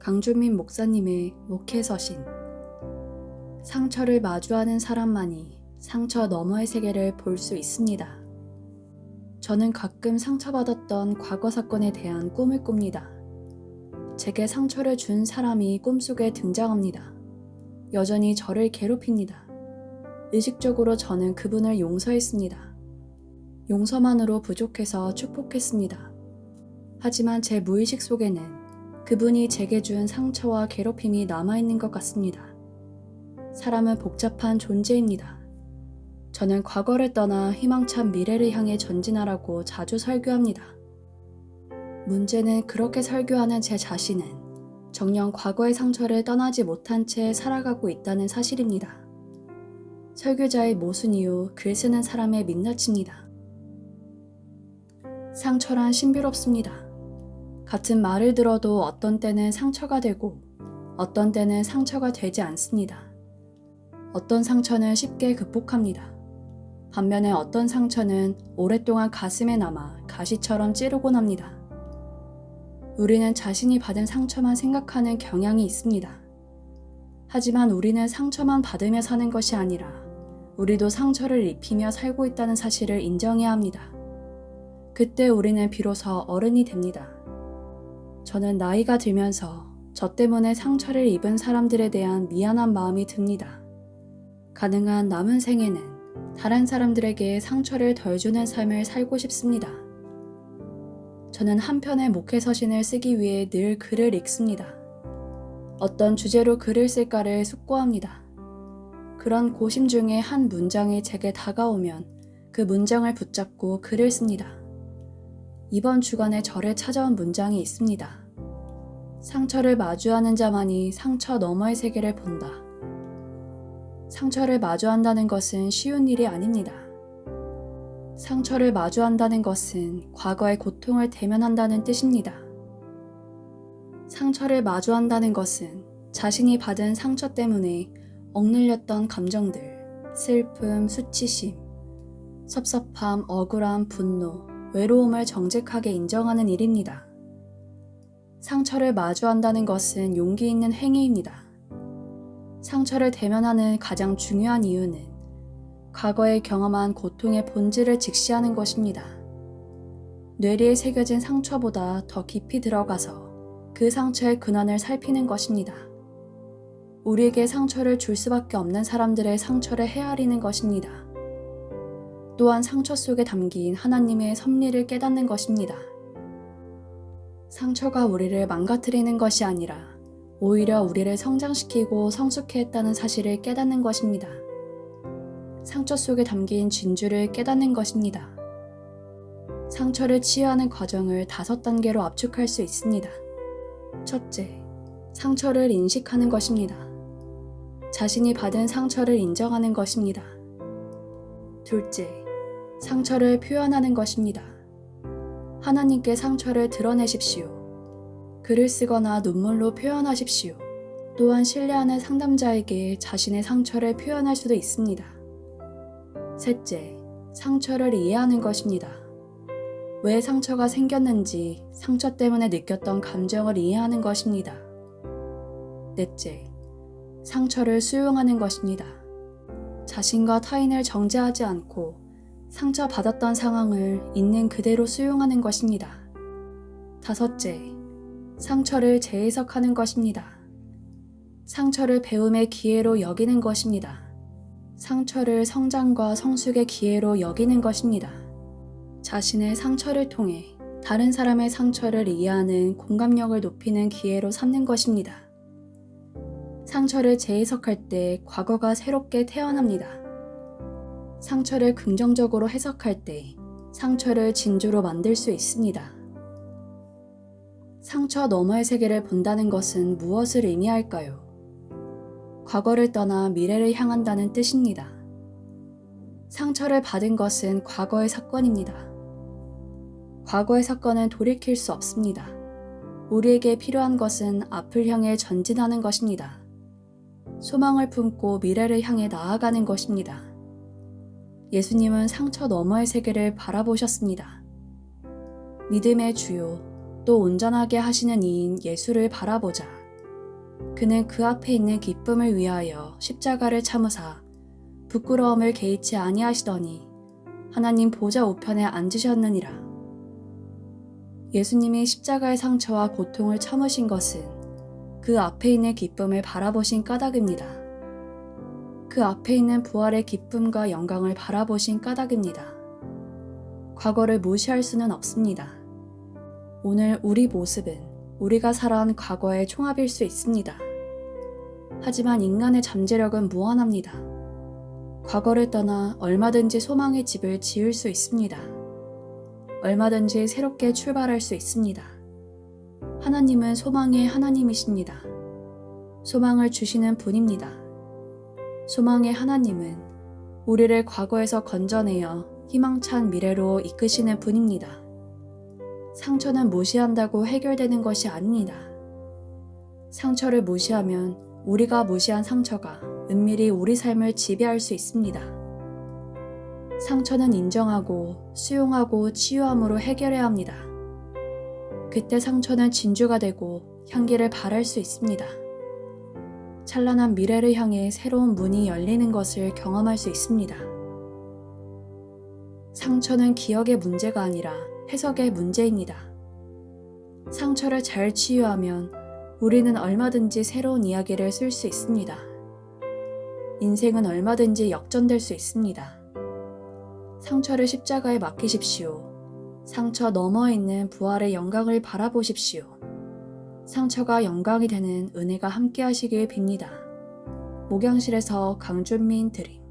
강주민 목사님의 목회서신. 상처를 마주하는 사람만이 상처 너머의 세계를 볼 수 있습니다. 저는 가끔 상처받았던 과거 사건에 대한 꿈을 꿉니다. 제게 상처를 준 사람이 꿈속에 등장합니다. 여전히 저를 괴롭힙니다. 의식적으로 저는 그분을 용서했습니다. 용서만으로 부족해서 축복했습니다. 하지만 제 무의식 속에는 그분이 제게 준 상처와 괴롭힘이 남아있는 것 같습니다. 사람은 복잡한 존재입니다. 저는 과거를 떠나 희망찬 미래를 향해 전진하라고 자주 설교합니다. 문제는 그렇게 설교하는 제 자신은 정녕 과거의 상처를 떠나지 못한 채 살아가고 있다는 사실입니다. 설교자의 모순 이후 글 쓰는 사람의 민낯입니다. 상처란 신비롭습니다. 같은 말을 들어도 어떤 때는 상처가 되고 어떤 때는 상처가 되지 않습니다. 어떤 상처는 쉽게 극복합니다. 반면에 어떤 상처는 오랫동안 가슴에 남아 가시처럼 찌르곤 합니다. 우리는 자신이 받은 상처만 생각하는 경향이 있습니다. 하지만 우리는 상처만 받으며 사는 것이 아니라 우리도 상처를 입히며 살고 있다는 사실을 인정해야 합니다. 그때 우리는 비로소 어른이 됩니다. 저는 나이가 들면서 저 때문에 상처를 입은 사람들에 대한 미안한 마음이 듭니다. 가능한 남은 생에는 다른 사람들에게 상처를 덜 주는 삶을 살고 싶습니다. 저는 한 편의 목회서신을 쓰기 위해 늘 글을 읽습니다. 어떤 주제로 글을 쓸까를 숙고합니다. 그런 고심 중에 한 문장이 제게 다가오면 그 문장을 붙잡고 글을 씁니다. 이번 주간에 저를 찾아온 문장이 있습니다. 상처를 마주하는 자만이 상처 너머의 세계를 본다. 상처를 마주한다는 것은 쉬운 일이 아닙니다. 상처를 마주한다는 것은 과거의 고통을 대면한다는 뜻입니다. 상처를 마주한다는 것은 자신이 받은 상처 때문에 억눌렸던 감정들, 슬픔, 수치심, 섭섭함, 억울함, 분노, 외로움을 정직하게 인정하는 일입니다. 상처를 마주한다는 것은 용기 있는 행위입니다. 상처를 대면하는 가장 중요한 이유는 과거에 경험한 고통의 본질을 직시하는 것입니다. 뇌리에 새겨진 상처보다 더 깊이 들어가서 그 상처의 근원을 살피는 것입니다. 우리에게 상처를 줄 수밖에 없는 사람들의 상처를 헤아리는 것입니다. 또한 상처 속에 담긴 하나님의 섭리를 깨닫는 것입니다. 상처가 우리를 망가뜨리는 것이 아니라 오히려 우리를 성장시키고 성숙해 했다는 사실을 깨닫는 것입니다. 상처 속에 담긴 진주를 깨닫는 것입니다. 상처를 치유하는 과정을 5단계로 압축할 수 있습니다. 첫째, 상처를 인식하는 것입니다. 자신이 받은 상처를 인정하는 것입니다. 둘째, 상처를 표현하는 것입니다. 하나님께 상처를 드러내십시오. 글을 쓰거나 눈물로 표현하십시오. 또한 신뢰하는 상담자에게 자신의 상처를 표현할 수도 있습니다. 셋째, 상처를 이해하는 것입니다. 왜 상처가 생겼는지 상처 때문에 느꼈던 감정을 이해하는 것입니다. 넷째, 상처를 수용하는 것입니다. 자신과 타인을 정죄하지 않고 상처받았던 상황을 있는 그대로 수용하는 것입니다. 다섯째, 상처를 재해석하는 것입니다. 상처를 배움의 기회로 여기는 것입니다. 상처를 성장과 성숙의 기회로 여기는 것입니다. 자신의 상처를 통해 다른 사람의 상처를 이해하는 공감력을 높이는 기회로 삼는 것입니다. 상처를 재해석할 때 과거가 새롭게 태어납니다. 상처를 긍정적으로 해석할 때 상처를 진주로 만들 수 있습니다. 상처 너머의 세계를 본다는 것은 무엇을 의미할까요? 과거를 떠나 미래를 향한다는 뜻입니다. 상처를 받은 것은 과거의 사건입니다. 과거의 사건은 돌이킬 수 없습니다. 우리에게 필요한 것은 앞을 향해 전진하는 것입니다. 소망을 품고 미래를 향해 나아가는 것입니다. 예수님은 상처 너머의 세계를 바라보셨습니다. 믿음의 주요 또 온전하게 하시는 이인 예수를 바라보자 그는 그 앞에 있는 기쁨을 위하여 십자가를 참으사 부끄러움을 개의치 아니하시더니 하나님 보좌 우편에 앉으셨느니라. 예수님이 십자가의 상처와 고통을 참으신 것은 그 앞에 있는 기쁨을 바라보신 까닭입니다. 그 앞에 있는 부활의 기쁨과 영광을 바라보신 까닭입니다. 과거를 무시할 수는 없습니다. 오늘 우리 모습은 우리가 살아온 과거의 총합일 수 있습니다. 하지만 인간의 잠재력은 무한합니다. 과거를 떠나 얼마든지 소망의 집을 지을 수 있습니다. 얼마든지 새롭게 출발할 수 있습니다. 하나님은 소망의 하나님이십니다. 소망을 주시는 분입니다. 소망의 하나님은 우리를 과거에서 건져내어 희망찬 미래로 이끄시는 분입니다. 상처는 무시한다고 해결되는 것이 아닙니다. 상처를 무시하면 우리가 무시한 상처가 은밀히 우리 삶을 지배할 수 있습니다. 상처는 인정하고 수용하고 치유함으로 해결해야 합니다. 그때 상처는 진주가 되고 향기를 발할 수 있습니다. 찬란한 미래를 향해 새로운 문이 열리는 것을 경험할 수 있습니다. 상처는 기억의 문제가 아니라 해석의 문제입니다. 상처를 잘 치유하면 우리는 얼마든지 새로운 이야기를 쓸 수 있습니다. 인생은 얼마든지 역전될 수 있습니다. 상처를 십자가에 맡기십시오. 상처 너머에 있는 부활의 영광을 바라보십시오. 상처가 영광이 되는 은혜가 함께 하시길 빕니다. 목양실에서 강준민 드림.